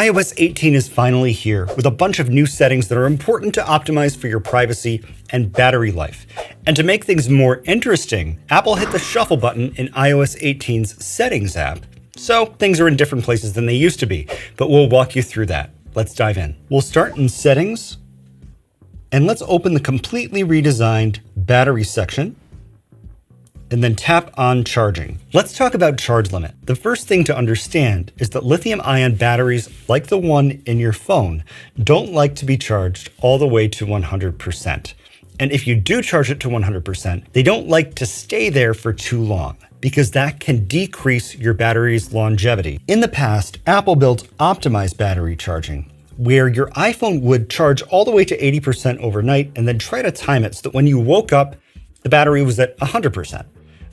iOS 18 is finally here with a bunch of new settings that are important to optimize for your privacy and battery life. And to make things more interesting, Apple hit the shuffle button in iOS 18's Settings app. So things are in different places than they used to be, but we'll walk you through that. Let's dive in. We'll start in Settings, and let's open the completely redesigned Battery section, and then tap on Charging. Let's talk about charge limit. The first thing to understand is that lithium-ion batteries, like the one in your phone, don't like to be charged all the way to 100%. And if you do charge it to 100%, they don't like to stay there for too long, because that can decrease your battery's longevity. In the past, Apple built optimized battery charging, where your iPhone would charge all the way to 80% overnight and then try to time it so that when you woke up, the battery was at 100%.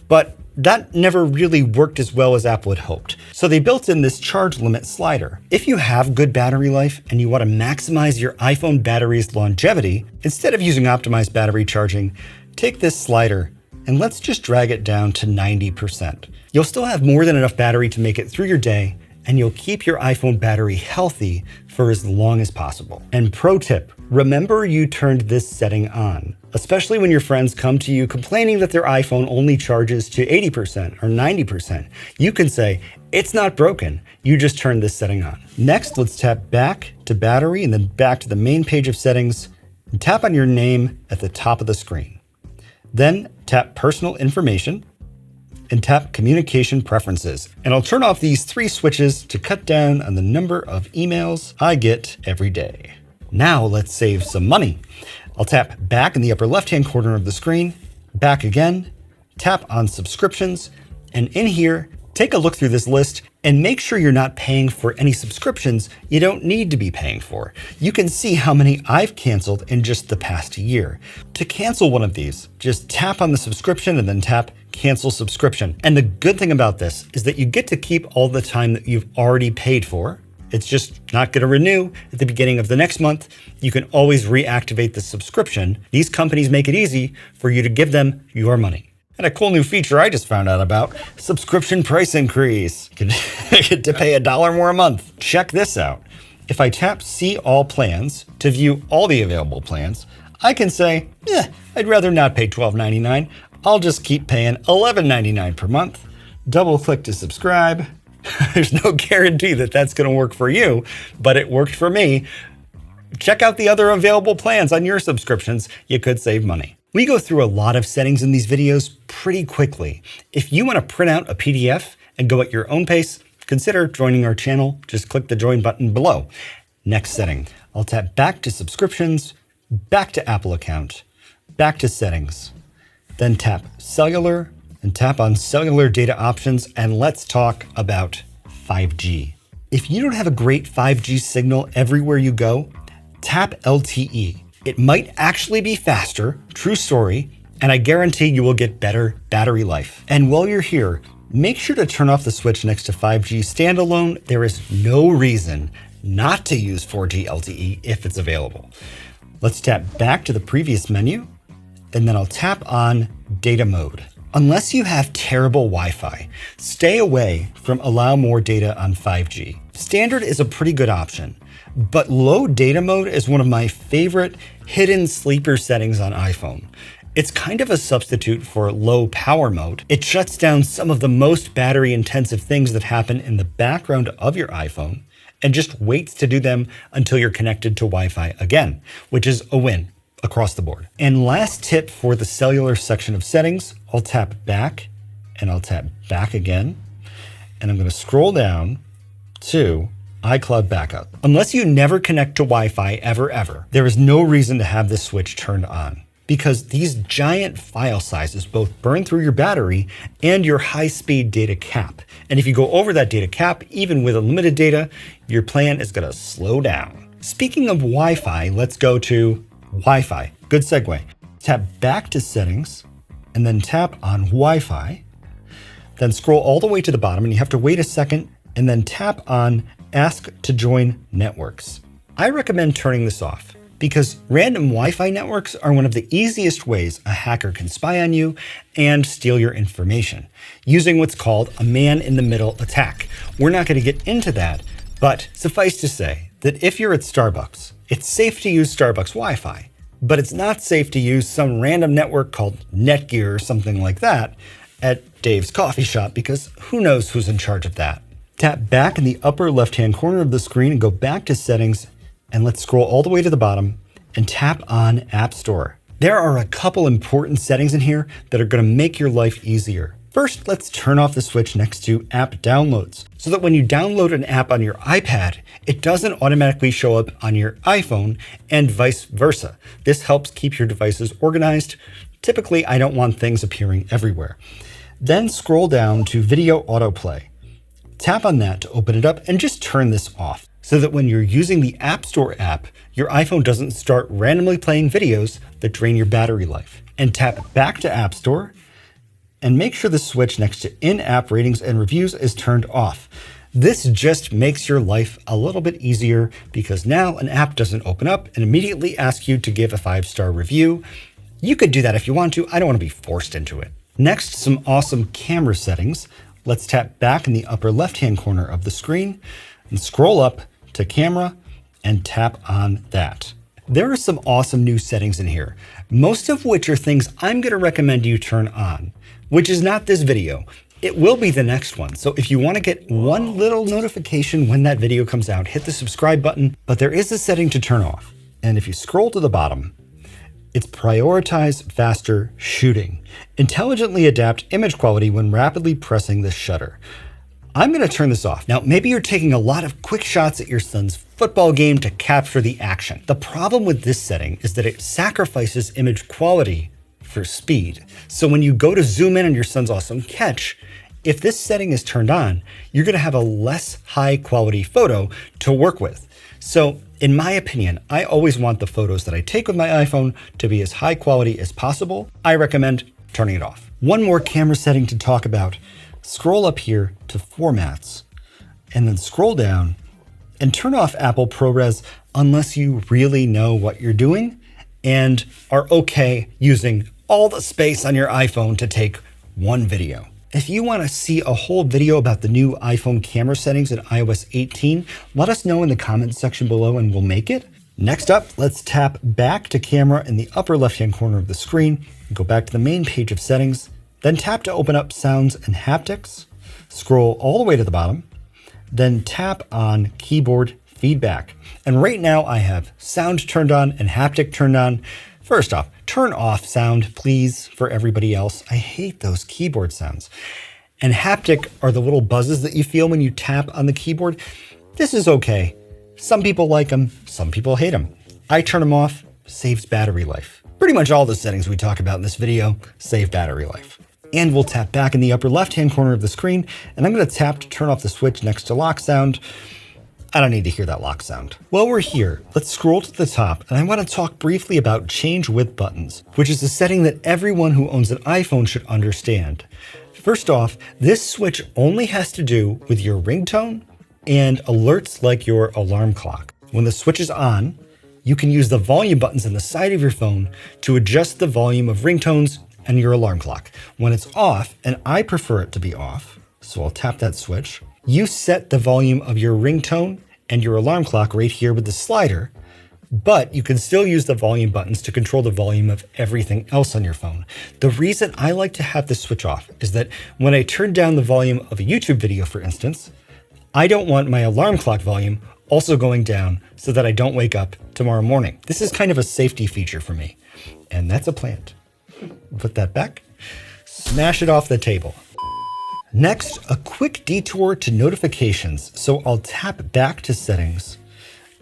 But that never really worked as well as Apple had hoped. So they built in this charge limit slider. If you have good battery life and you want to maximize your iPhone battery's longevity, instead of using optimized battery charging, take this slider and let's just drag it down to 90%. You'll still have more than enough battery to make it through your day, and you'll keep your iPhone battery healthy for as long as possible. And pro tip, remember you turned this setting on, especially when your friends come to you complaining that their iPhone only charges to 80% or 90%. You can say, it's not broken, you just turned this setting on. Next, let's tap back to battery and then back to the main page of settings and tap on your name at the top of the screen. Then tap personal information and tap communication preferences. And I'll turn off these 3 switches to cut down on the number of emails I get every day. Now let's save some money. I'll tap back in the upper left-hand corner of the screen, back again, tap on subscriptions, and in here, take a look through this list and make sure you're not paying for any subscriptions you don't need to be paying for. You can see how many I've canceled in just the past year. To cancel one of these, just tap on the subscription and then tap cancel subscription. And the good thing about this is that you get to keep all the time that you've already paid for. It's just not going to renew at the beginning of the next month. You can always reactivate the subscription. These companies make it easy for you to give them your money. And a cool new feature I just found out about, subscription price increase. You get to pay $1 more a month. Check this out. If I tap See All Plans to view all the available plans, I can say, I'd rather not pay $12.99. I'll just keep paying $11.99 per month. Double click to subscribe. There's no guarantee that that's going to work for you, but it worked for me. Check out the other available plans on your subscriptions. You could save money. We go through a lot of settings in these videos pretty quickly. If you want to print out a PDF and go at your own pace, consider joining our channel. Just click the join button below. Next setting, I'll tap back to subscriptions, back to Apple account, back to settings, then tap cellular and tap on cellular data options, and let's talk about 5G. If you don't have a great 5G signal everywhere you go, tap LTE. It might actually be faster, true story, and I guarantee you will get better battery life. And while you're here, make sure to turn off the switch next to 5G standalone. There is no reason not to use 4G LTE if it's available. Let's tap back to the previous menu, and then I'll tap on data mode. Unless you have terrible Wi-Fi, stay away from allow more data on 5G. Standard is a pretty good option, but low data mode is one of my favorite hidden sleeper settings on iPhone. It's kind of a substitute for low power mode. It shuts down some of the most battery intensive things that happen in the background of your iPhone and just waits to do them until you're connected to Wi-Fi again, which is a win across the board. And last tip for the cellular section of settings, I'll tap back and I'll tap back again. And I'm going to scroll down to iCloud backup. Unless you never connect to Wi-Fi ever, there is no reason to have this switch turned on, because these giant file sizes both burn through your battery and your high-speed data cap. And if you go over that data cap, even with unlimited data, your plan is going to slow down. Speaking of Wi-Fi, let's go to Wi-Fi. Good segue. Tap back to settings and then tap on Wi-Fi. Then scroll all the way to the bottom and you have to wait a second and then tap on Ask to Join Networks. I recommend turning this off because random Wi-Fi networks are one of the easiest ways a hacker can spy on you and steal your information using what's called a man-in-the-middle attack. We're not going to get into that, But suffice to say that if you're at Starbucks, it's safe to use Starbucks Wi-Fi, but it's not safe to use some random network called Netgear or something like that at Dave's coffee shop, because who knows who's in charge of that. Tap back in the upper left-hand corner of the screen and go back to settings, and let's scroll all the way to the bottom and tap on App Store. There are a couple important settings in here that are going to make your life easier. First, let's turn off the switch next to app downloads so that when you download an app on your iPad, it doesn't automatically show up on your iPhone and vice versa. This helps keep your devices organized. Typically, I don't want things appearing everywhere. Then scroll down to Video Autoplay. Tap on that to open it up and just turn this off so that when you're using the App Store app, your iPhone doesn't start randomly playing videos that drain your battery life. And tap back to App Store and make sure the switch next to in-app ratings and reviews is turned off. This just makes your life a little bit easier because now an app doesn't open up and immediately ask you to give a 5-star review. You could do that if you want to. I don't want to be forced into it. Next, some awesome camera settings. Let's tap back in the upper left-hand corner of the screen and scroll up to camera and tap on that. There are some awesome new settings in here, most of which are things I'm going to recommend you turn on, which is not this video. It will be the next one. So if you want to get one little notification when that video comes out, hit the subscribe button, but there is a setting to turn off. And if you scroll to the bottom, it's prioritize faster shooting. Intelligently adapt image quality when rapidly pressing the shutter. I'm going to turn this off. Now, maybe you're taking a lot of quick shots at your son's football game to capture the action. The problem with this setting is that it sacrifices image quality for speed. So when you go to zoom in on your son's awesome catch, if this setting is turned on, you're going to have a less high quality photo to work with. So in my opinion, I always want the photos that I take with my iPhone to be as high quality as possible. I recommend turning it off. One more camera setting to talk about. Scroll up here to Formats and then scroll down and turn off Apple ProRes unless you really know what you're doing and are okay using all the space on your iPhone to take one video. If you want to see a whole video about the new iPhone camera settings in iOS 18, let us know in the comments section below and we'll make it. Next up, let's tap back to camera in the upper left-hand corner of the screen, go back to the main page of settings, then tap to open up sounds and haptics, scroll all the way to the bottom, then tap on keyboard feedback. And right now I have sound turned on and haptic turned on. First off, turn off sound, please, for everybody else. I hate those keyboard sounds. And haptic are the little buzzes that you feel when you tap on the keyboard. This is okay. Some people like them, some people hate them. I turn them off, saves battery life. Pretty much all the settings we talk about in this video save battery life. And we'll tap back in the upper left-hand corner of the screen, and I'm going to tap to turn off the switch next to lock sound. I don't need to hear that lock sound. While we're here, let's scroll to the top, and I want to talk briefly about change width buttons, which is a setting that everyone who owns an iPhone should understand. First off, this switch only has to do with your ringtone and alerts like your alarm clock. When the switch is on, you can use the volume buttons on the side of your phone to adjust the volume of ringtones and your alarm clock. When it's off, and I prefer it to be off, so I'll tap that switch, you set the volume of your ringtone and your alarm clock right here with the slider, but you can still use the volume buttons to control the volume of everything else on your phone. The reason I like to have this switch off is that when I turn down the volume of a YouTube video, for instance, I don't want my alarm clock volume also going down so that I don't wake up tomorrow morning. This is kind of a safety feature for me, and that's a plant. Put that back, smash it off the table. Next, a quick detour to notifications. So I'll tap back to settings,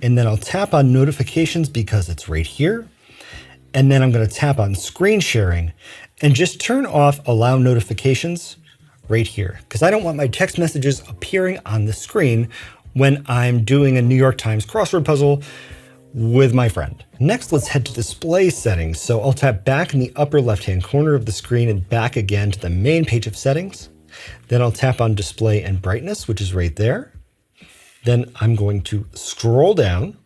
and then I'll tap on notifications because it's right here. And then I'm going to tap on screen sharing and just turn off allow notifications right here, because I don't want my text messages appearing on the screen when I'm doing a New York Times crossword puzzle with my friend. Next, let's head to display settings. So I'll tap back in the upper left-hand corner of the screen and back again to the main page of settings. Then I'll tap on display and brightness, which is right there. Then I'm going to scroll down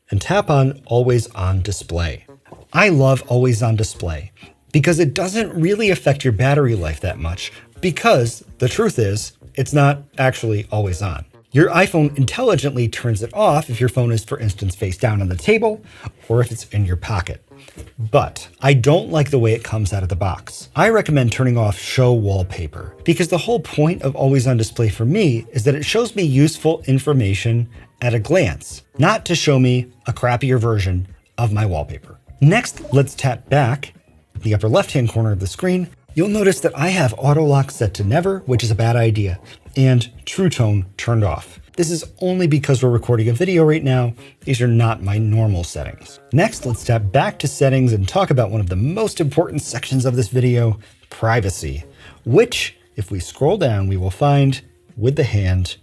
and tap on always on display. I love always on display because it doesn't really affect your battery life that much, because the truth is it's not actually always on. Your iPhone intelligently turns it off if your phone is, for instance, face down on the table or if it's in your pocket. But I don't like the way it comes out of the box. I recommend turning off Show Wallpaper because the whole point of Always on Display for me is that it shows me useful information at a glance, not to show me a crappier version of my wallpaper. Next, let's tap back in the upper left-hand corner of the screen. You'll notice that I have Auto Lock set to Never, which is a bad idea, and True Tone turned off. This is only because we're recording a video right now. These are not my normal settings. Next, let's tap back to settings and talk about one of the most important sections of this video, privacy, which, if we scroll down, we will find with the hand,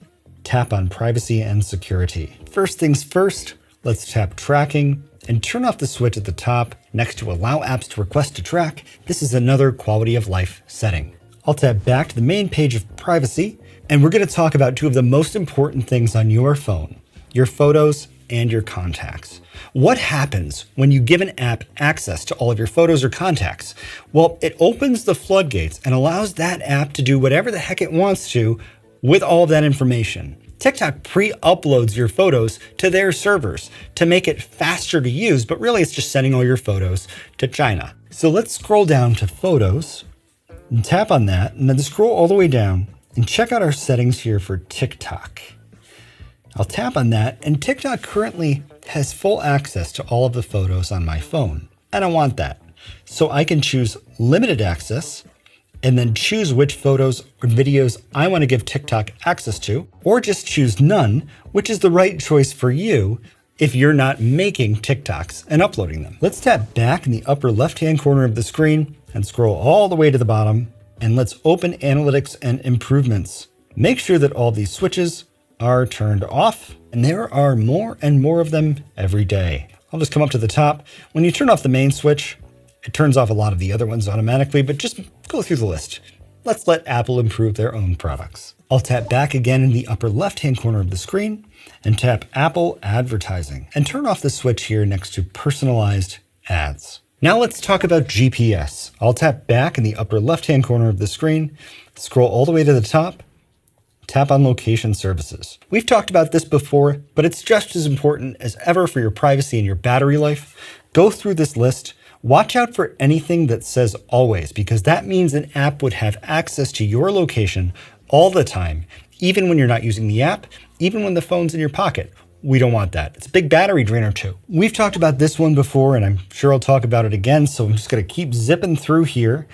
tap on privacy and security. First things first, let's tap tracking and turn off the switch at the top next to allow apps to request to track. This is another quality of life setting. I'll tap back to the main page of privacy, and we're going to talk about two of the most important things on your phone, your photos and your contacts. What happens when you give an app access to all of your photos or contacts? Well, it opens the floodgates and allows that app to do whatever the heck it wants to with all of that information. TikTok pre-uploads your photos to their servers to make it faster to use, but really it's just sending all your photos to China. So let's scroll down to photos and tap on that, and then scroll all the way down and check out our settings here for TikTok. I'll tap on that, and TikTok currently has full access to all of the photos on my phone. I don't want that. So I can choose limited access and then choose which photos or videos I want to give TikTok access to, or just choose none, which is the right choice for you if you're not making TikToks and uploading them. Let's tap back in the upper left-hand corner of the screen and scroll all the way to the bottom, and let's open Analytics and Improvements. Make sure that all these switches are turned off, and there are more and more of them every day. I'll just come up to the top. When you turn off the main switch, it turns off a lot of the other ones automatically, but just go through the list. Let's let Apple improve their own products. I'll tap back again in the upper left-hand corner of the screen and tap Apple Advertising and turn off the switch here next to Personalized Ads. Now let's talk about GPS. I'll tap back in the upper left-hand corner of the screen, scroll all the way to the top, tap on Location Services. We've talked about this before, but it's just as important as ever for your privacy and your battery life. Go through this list. Watch out for anything that says always, because that means an app would have access to your location all the time, even when you're not using the app, even when the phone's in your pocket. We don't want that. It's a big battery drainer too. We've talked about this one before, and I'm sure I'll talk about it again, so I'm just going to keep zipping through here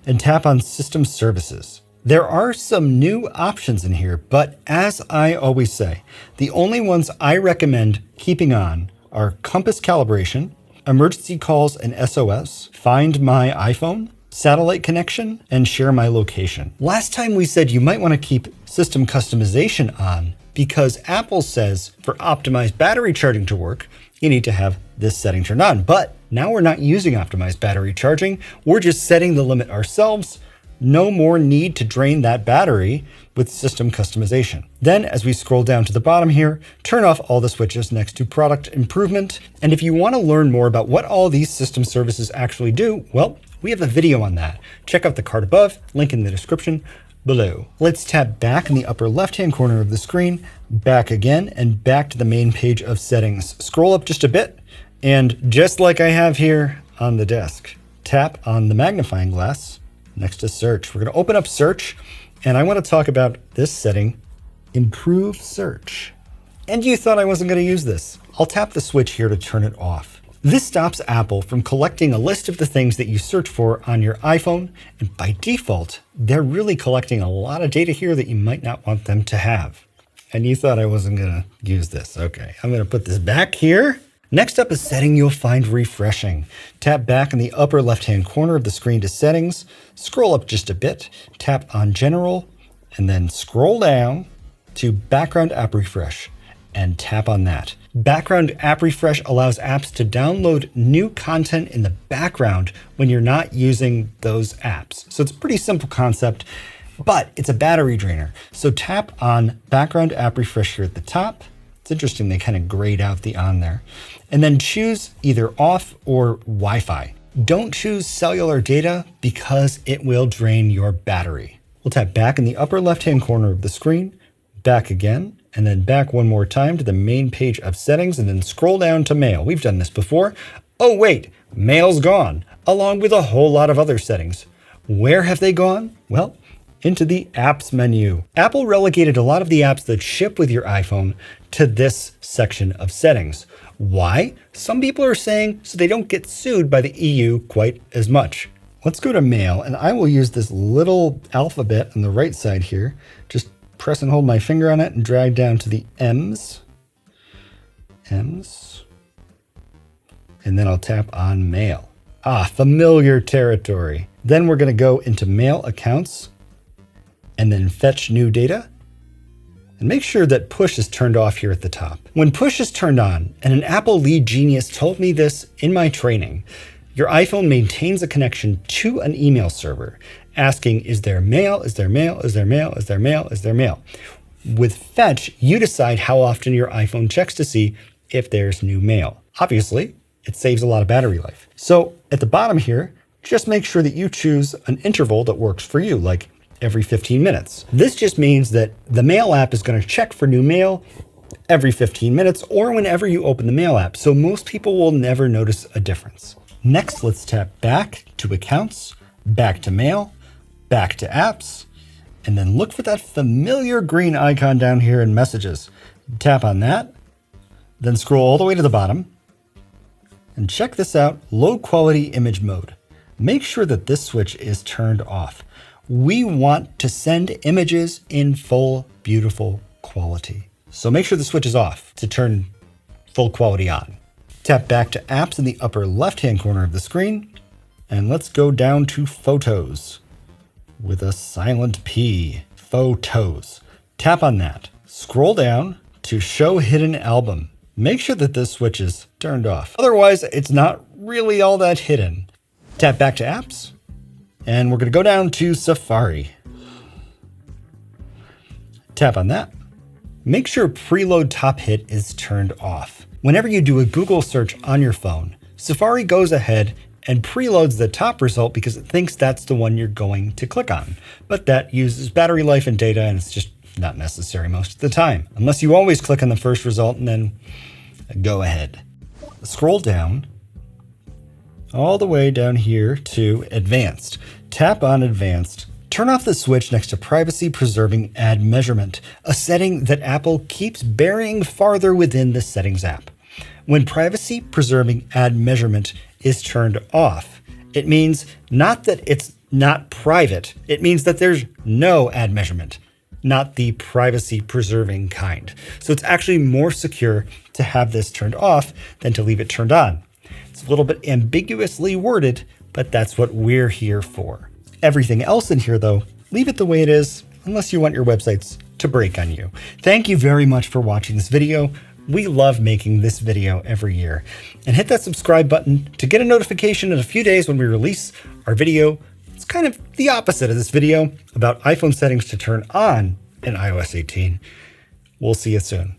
and tap on System Services. There are some new options in here, but as I always say, the only ones I recommend keeping on are compass calibration, emergency calls and SOS, find my iPhone, satellite connection, and share my location. Last time we said you might want to keep system customization on because Apple says for optimized battery charging to work, you need to have this setting turned on. But now we're not using optimized battery charging. We're just setting the limit ourselves. No more need to drain that battery with system customization. Then as we scroll down to the bottom here, turn off all the switches next to product improvement. And if you want to learn more about what all these system services actually do, well, we have a video on that. Check out the card above, link in the description below. Let's tap back in the upper left-hand corner of the screen, back again, and back to the main page of settings. Scroll up just a bit, and just like I have here on the desk, tap on the magnifying glass next to search. We're going to open up search, and I want to talk about this setting, improve search. And you thought I wasn't going to use this. I'll tap the switch here to turn it off. This stops Apple from collecting a list of the things that you search for on your iPhone, and by default, they're really collecting a lot of data here that you might not want them to have. And you thought I wasn't going to use this. Okay, I'm going to put this back here. Next up is setting you'll find refreshing. Tap back in the upper left-hand corner of the screen to settings, scroll up just a bit, tap on general, and then scroll down to background app refresh and tap on that. Background app refresh allows apps to download new content in the background when you're not using those apps. So it's a pretty simple concept, but it's a battery drainer. So tap on background app refresh here at the top. It's interesting, they kind of grayed out the on there. And then choose either off or Wi-Fi. Don't choose cellular data because it will drain your battery. We'll tap back in the upper left-hand corner of the screen, back again, and then back one more time to the main page of settings, and then scroll down to mail. We've done this before. Oh wait, mail's gone, along with a whole lot of other settings. Where have they gone? Well, into the apps menu. Apple relegated a lot of the apps that ship with your iPhone to this section of settings. Why? Some people are saying so they don't get sued by the EU quite as much. Let's go to mail, and I will use this little alphabet on the right side here. Just press and hold my finger on it and drag down to the M's. M's. And then I'll tap on mail. Familiar territory. Then we're going to go into mail accounts and then fetch new data. And make sure that push is turned off here at the top. When push is turned on, and an Apple lead genius told me this in my training, your iPhone maintains a connection to an email server asking, is there mail, is there mail, is there mail, is there mail, is there mail? With fetch, you decide how often your iPhone checks to see if there's new mail. Obviously, it saves a lot of battery life. So at the bottom here, just make sure that you choose an interval that works for you, like every 15 minutes. This just means that the mail app is going to check for new mail every 15 minutes or whenever you open the mail app. So most people will never notice a difference. Next, let's tap back to accounts, back to mail, back to apps, and then look for that familiar green icon down here in messages. Tap on that, then scroll all the way to the bottom and check this out, low quality image mode. Make sure that this switch is turned off. We want to send images in full, beautiful quality. So make sure the switch is off to turn full quality on. Tap back to apps in the upper left-hand corner of the screen, and let's go down to photos with a silent P, photos. Tap on that. Scroll down to show hidden album. Make sure that this switch is turned off. Otherwise, it's not really all that hidden. Tap back to apps, and we're going to go down to Safari. Tap on that. Make sure Preload Top Hit is turned off. Whenever you do a Google search on your phone, Safari goes ahead and preloads the top result because it thinks that's the one you're going to click on. But that uses battery life and data, and it's just not necessary most of the time, unless you always click on the first result and then go ahead. Scroll down all the way down here to Advanced. Tap on Advanced. Turn off the switch next to Privacy Preserving Ad Measurement, a setting that Apple keeps burying farther within the Settings app. When Privacy Preserving Ad Measurement is turned off, it means not that it's not private, it means that there's no ad measurement, not the privacy preserving kind. So it's actually more secure to have this turned off than to leave it turned on. It's a little bit ambiguously worded, but that's what we're here for. Everything else in here, though, leave it the way it is, unless you want your websites to break on you. Thank you very much for watching this video. We love making this video every year. And hit that subscribe button to get a notification in a few days when we release our video. It's kind of the opposite of this video about iPhone settings to turn on in iOS 18. We'll see you soon.